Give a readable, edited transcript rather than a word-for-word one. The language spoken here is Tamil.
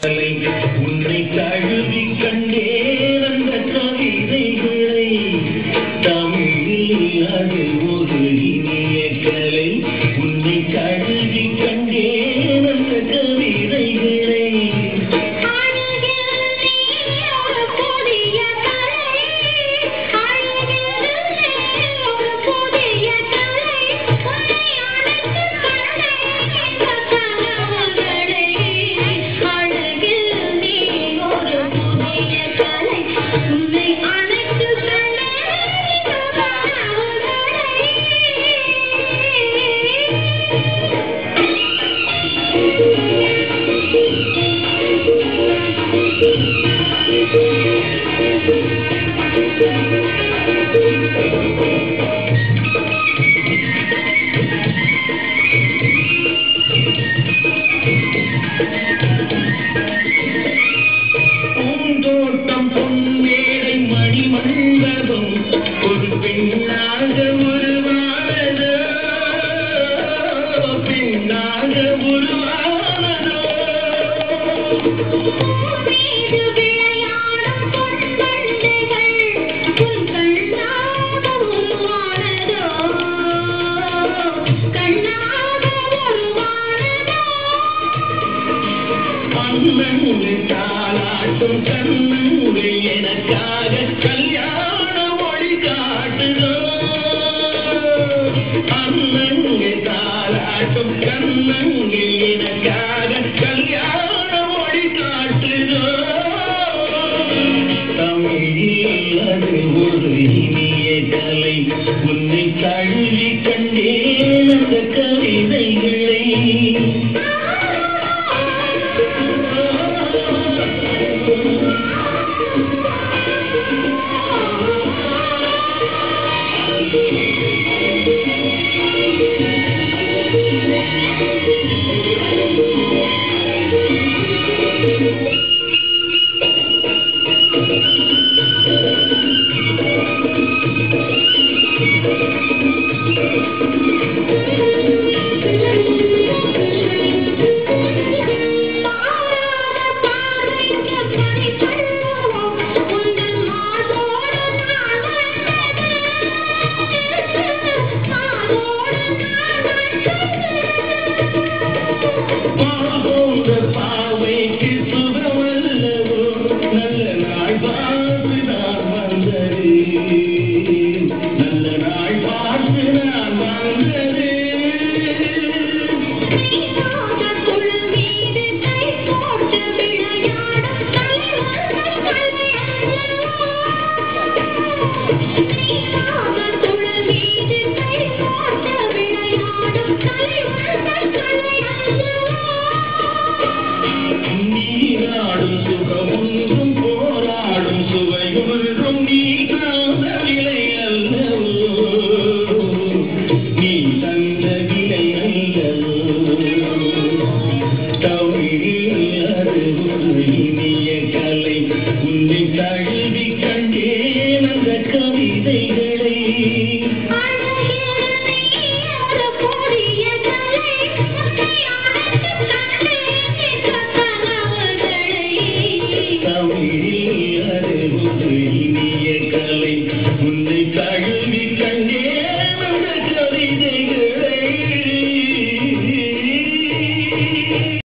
உன்னை தழுவி கண்டேன் அந்த கவிதைகளை தமிழில் அது ஒரு இனிய கலை உன்னை தழுவி கண்டேன் அந்த கவிதைகளை பூந்தோட்டம் பொன்னேரை மணிமண்டபம் ஒரு பெண்ணாக உருவானதோ பெண்ணாக உருவானதோ கண்ணங்கள் தாளாட்டும் கண்ணங்கள் எனக்காக கல்யாண மொழி காட்டுதோ அண்ணங்கள் தாளாட்டும் கண்ணங்கள் எனக்காக கல்யாண மொழி காட்டுதோ தமிழில் அது ஒரு இனிய கலை உன்னை தழுவி கண்டேன் அந்த கவிதைகளை Thank you.